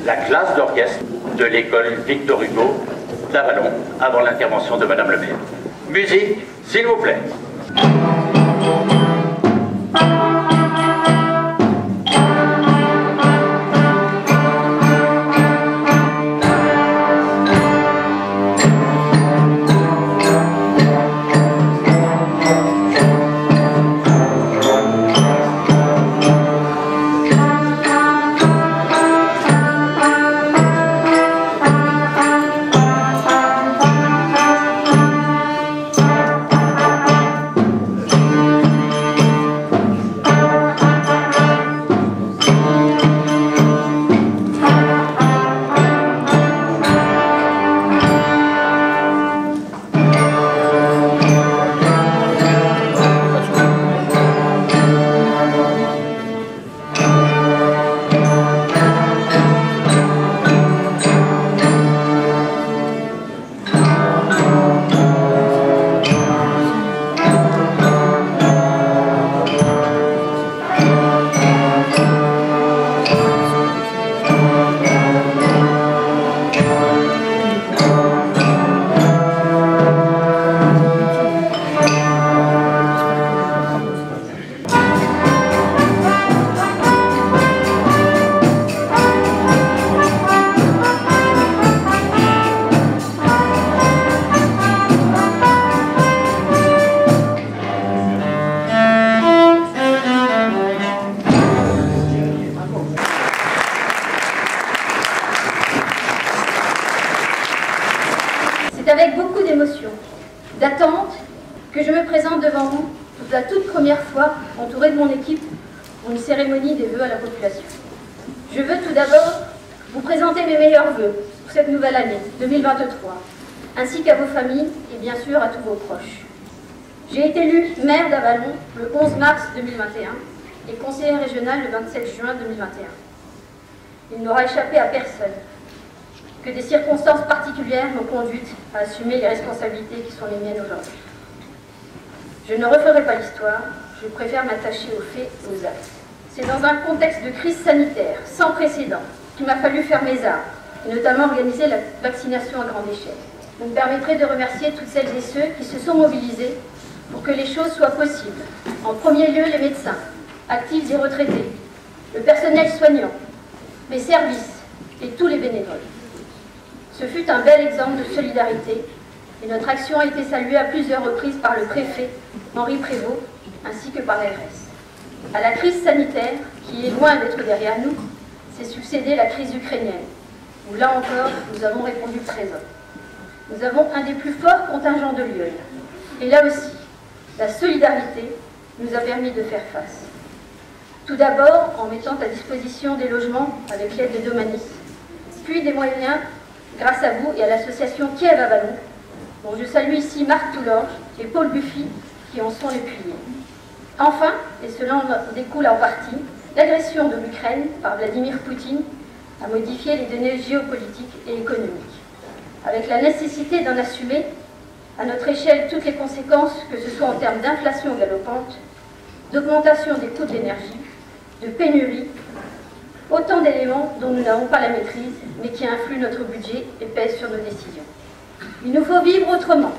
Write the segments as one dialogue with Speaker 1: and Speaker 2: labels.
Speaker 1: la classe d'orchestre de l'école Victor Hugo d'Avallon avant l'intervention de Madame le maire. Musique, s'il vous plaît.
Speaker 2: C'est avec beaucoup d'émotion, d'attente, que je me présente devant vous pour la toute première fois, entourée de mon équipe, pour une cérémonie des vœux à la population. Je veux tout d'abord vous présenter mes meilleurs vœux pour cette nouvelle année 2023, ainsi qu'à vos familles et bien sûr à tous vos proches. J'ai été élue maire d'Avallon le 11 mars 2021 et conseillère régionale le 27 juin 2021. Il n'aura échappé à personne que des circonstances particulières m'ont conduite à assumer les responsabilités qui sont les miennes aujourd'hui. Je ne referai pas l'histoire, je préfère m'attacher aux faits et aux actes. C'est dans un contexte de crise sanitaire sans précédent qu'il m'a fallu faire mes armes, et notamment organiser la vaccination à grande échelle. Vous me permettrez de remercier toutes celles et ceux qui se sont mobilisés pour que les choses soient possibles. En premier lieu, les médecins, actifs et retraités, le personnel soignant, mes services et tous les bénévoles. Ce fut un bel exemple de solidarité et notre action a été saluée à plusieurs reprises par le préfet Henri Prévost ainsi que par l'ARS. À la crise sanitaire, qui est loin d'être derrière nous, s'est succédée la crise ukrainienne, où là encore nous avons répondu présent. Nous avons un des plus forts contingents de l'UE. Et là aussi, la solidarité nous a permis de faire face. Tout d'abord en mettant à disposition des logements avec l'aide de Domanis, puis des moyens grâce à vous et à l'association Kiev Avallon, dont je salue ici Marc Toulorge et Paul Buffy, qui en sont les piliers. Enfin, et cela en découle en partie, l'agression de l'Ukraine par Vladimir Poutine a modifié les données géopolitiques et économiques, avec la nécessité d'en assumer à notre échelle toutes les conséquences, que ce soit en termes d'inflation galopante, d'augmentation des coûts de l'énergie, de pénurie, autant d'éléments dont nous n'avons pas la maîtrise, mais qui influent notre budget et pèsent sur nos décisions. Il nous faut vivre autrement,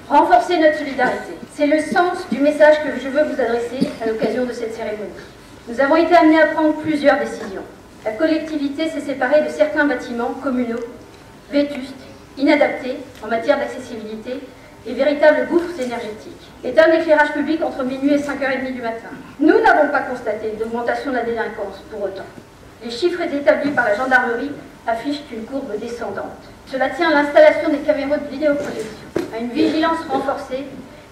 Speaker 2: renforcer notre solidarité. C'est le sens du message que je veux vous adresser à l'occasion de cette cérémonie. Nous avons été amenés à prendre plusieurs décisions. La collectivité s'est séparée de certains bâtiments communaux, vétustes, inadaptés en matière d'accessibilité et véritables gouffres énergétiques. Éteindre l'éclairage public entre minuit et 5h30 du matin. Nous n'avons pas constaté d'augmentation de la délinquance pour autant. Les chiffres établis par la gendarmerie affichent une courbe descendante. Cela tient à l'installation des caméras de vidéoprotection, à une vigilance renforcée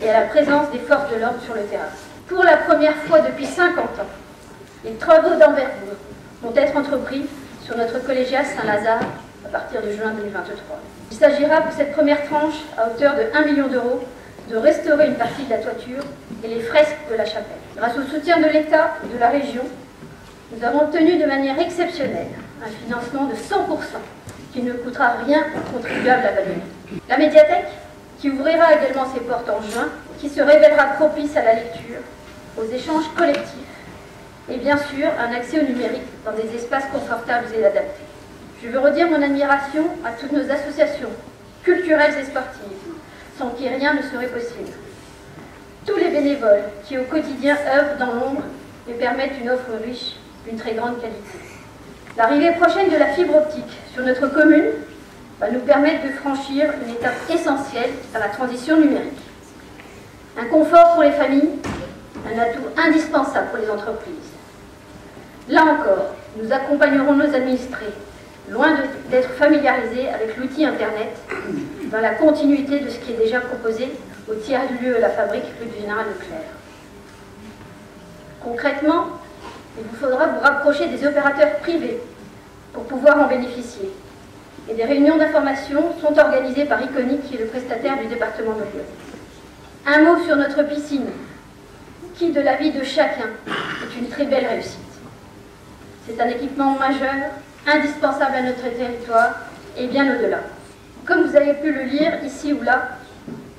Speaker 2: et à la présence des forces de l'ordre sur le terrain. Pour la première fois depuis 50 ans, les travaux d'envergure vont être entrepris sur notre collégiale Saint-Lazare à partir de juin 2023. Il s'agira pour cette première tranche, à hauteur de 1 million d'euros, de restaurer une partie de la toiture et les fresques de la chapelle. Grâce au soutien de l'État et de la région, nous avons obtenu de manière exceptionnelle un financement de 100% qui ne coûtera rien aux contribuables à Vallonné. La médiathèque, qui ouvrira également ses portes en juin, qui se révélera propice à la lecture, aux échanges collectifs et bien sûr un accès au numérique dans des espaces confortables et adaptés. Je veux redire mon admiration à toutes nos associations culturelles et sportives, sans qui rien ne serait possible. Tous les bénévoles qui au quotidien œuvrent dans l'ombre et permettent une offre riche d'une très grande qualité. L'arrivée prochaine de la fibre optique sur notre commune va nous permettre de franchir une étape essentielle à la transition numérique. Un confort pour les familles, un atout indispensable pour les entreprises. Là encore, nous accompagnerons nos administrés, loin d'être familiarisés avec l'outil Internet, dans la continuité de ce qui est déjà proposé au tiers-lieu La Fabrique, rue du Général Leclerc. Concrètement, il vous faudra vous rapprocher des opérateurs privés pour pouvoir en bénéficier. Et des réunions d'information sont organisées par Iconic, qui est le prestataire du département de Lyon. Un mot sur notre piscine, qui, de l'avis de chacun, est une très belle réussite. C'est un équipement majeur, indispensable à notre territoire et bien au-delà. Comme vous avez pu le lire ici ou là,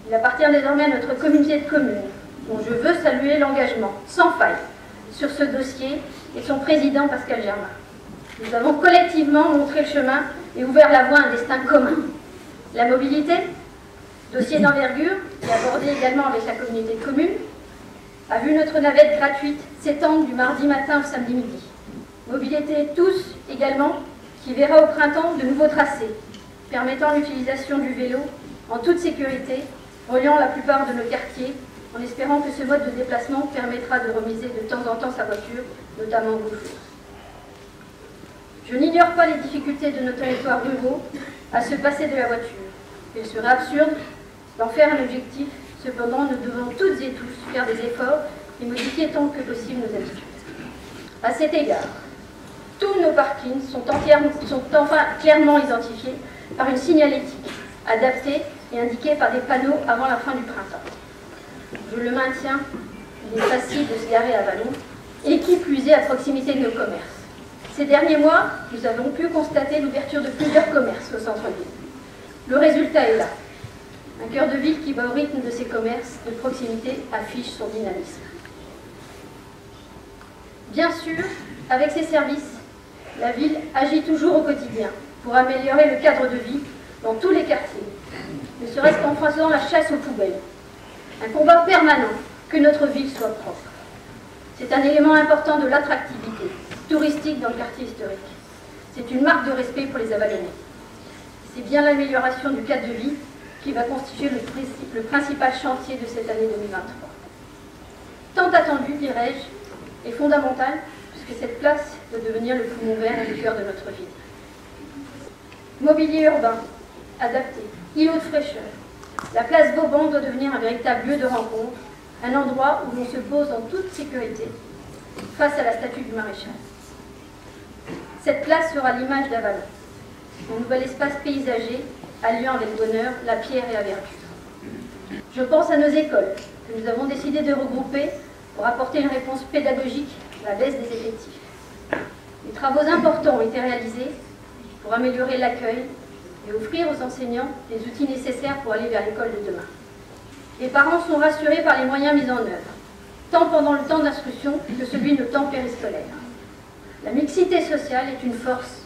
Speaker 2: il appartient désormais à notre communauté de communes, dont je veux saluer l'engagement sans faille sur ce dossier et son président Pascal Germain. Nous avons collectivement montré le chemin et ouvert la voie à un destin commun. La mobilité, dossier d'envergure, et abordé également avec la communauté de communes, a vu notre navette gratuite s'étendre du mardi matin au samedi midi. Mobilité tous également, qui verra au printemps de nouveaux tracés, permettant l'utilisation du vélo en toute sécurité, reliant la plupart de nos quartiers, en espérant que ce mode de déplacement permettra de remiser de temps en temps sa voiture, notamment aux jours. Je n'ignore pas les difficultés de nos territoires ruraux à se passer de la voiture. Il serait absurde d'en faire un objectif. Cependant, nous devons toutes et tous faire des efforts et modifier tant que possible nos habitudes. À cet égard, tous nos parkings sont enfin clairement identifiés par une signalétique adaptée et indiquée par des panneaux avant la fin du printemps. Je le maintiens, il est facile de se garer à Vallon, et qui plus est à proximité de nos commerces. Ces derniers mois, nous avons pu constater l'ouverture de plusieurs commerces au centre-ville. Le résultat est là. Un cœur de ville qui va au rythme de ses commerces de proximité affiche son dynamisme. Bien sûr, avec ses services, la ville agit toujours au quotidien pour améliorer le cadre de vie dans tous les quartiers, ne serait-ce qu'en faisant la chasse aux poubelles. Un combat permanent que notre ville soit propre. C'est un élément important de l'attractivité touristique dans le quartier historique. C'est une marque de respect pour les Avalonnais. C'est bien l'amélioration du cadre de vie qui va constituer le principal chantier de cette année 2023. Tant attendu, dirais-je, est fondamental puisque cette place doit devenir le poumon vert et le cœur de notre ville. Mobilier urbain, adapté, îlot de fraîcheur. La place Vauban doit devenir un véritable lieu de rencontre, un endroit où l'on se pose en toute sécurité face à la statue du maréchal. Cette place sera l'image d'Avalon, un nouvel espace paysager alliant avec bonheur la pierre et la verdure. Je pense à nos écoles, que nous avons décidé de regrouper pour apporter une réponse pédagogique à la baisse des effectifs. Des travaux importants ont été réalisés pour améliorer l'accueil et offrir aux enseignants les outils nécessaires pour aller vers l'école de demain. Les parents sont rassurés par les moyens mis en œuvre, tant pendant le temps d'instruction que celui de temps périscolaire. La mixité sociale est une force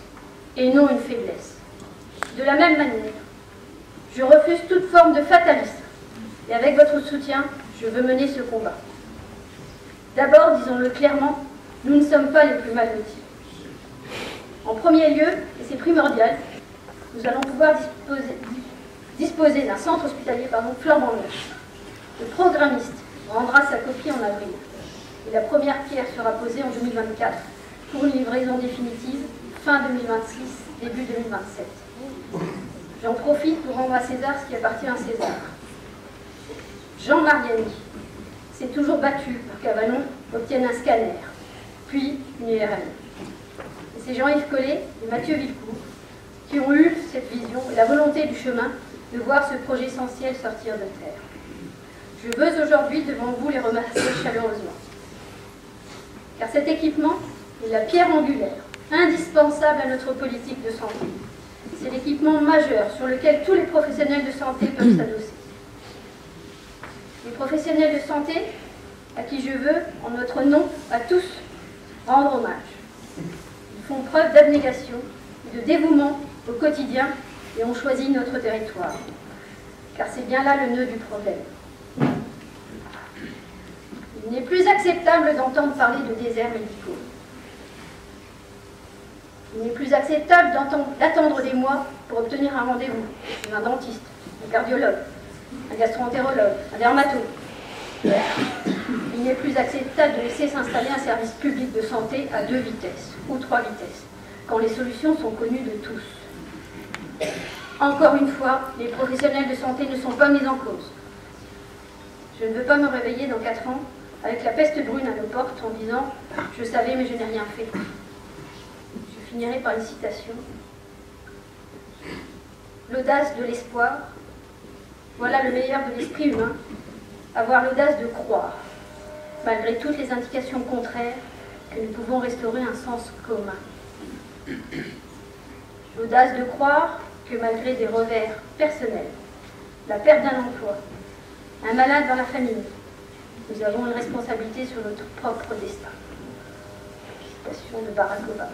Speaker 2: et non une faiblesse. De la même manière, je refuse toute forme de fatalisme et avec votre soutien, je veux mener ce combat. D'abord, disons-le clairement, nous ne sommes pas les plus mal lotis. En premier lieu, et c'est primordial, nous allons pouvoir disposer d'un centre hospitalier flambant neuf. Le programmiste rendra sa copie en avril et la première pierre sera posée en 2024 pour une livraison définitive fin 2026, début 2027. J'en profite pour rendre à César ce qui appartient à César. Jean Mariani s'est toujours battu pour qu'Avalon obtienne un scanner, puis une IRM. Et c'est Jean-Yves Collet et Mathieu Villecourt qui ont eu cette vision et la volonté du chemin de voir ce projet essentiel sortir de terre. Je veux aujourd'hui devant vous les remercier chaleureusement. Car cet équipement est la pierre angulaire, indispensable à notre politique de santé. C'est l'équipement majeur sur lequel tous les professionnels de santé peuvent s'adosser. Les professionnels de santé à qui je veux, en notre nom, à tous, rendre hommage. Ils font preuve d'abnégation, de dévouement au quotidien et ont choisi notre territoire. Car c'est bien là le nœud du problème. Il n'est plus acceptable d'entendre parler de déserts médicaux. Il n'est plus acceptable d'attendre des mois pour obtenir un rendez-vous chez un dentiste, un cardiologue, un gastro-entérologue, un dermatologue. Il n'est plus acceptable de laisser s'installer un service public de santé à 2 vitesses ou 3 vitesses, quand les solutions sont connues de tous. Encore une fois, les professionnels de santé ne sont pas mis en cause. Je ne veux pas me réveiller dans 4 ans avec la peste brune à nos portes en disant « Je savais mais je n'ai rien fait ». Je finirai par une citation. L'audace de l'espoir, voilà le meilleur de l'esprit humain, avoir l'audace de croire, malgré toutes les indications contraires, que nous pouvons restaurer un sens commun. L'audace de croire que malgré des revers personnels, la perte d'un emploi, un malade dans la famille, nous avons une responsabilité sur notre propre destin. Citation de Barack Obama.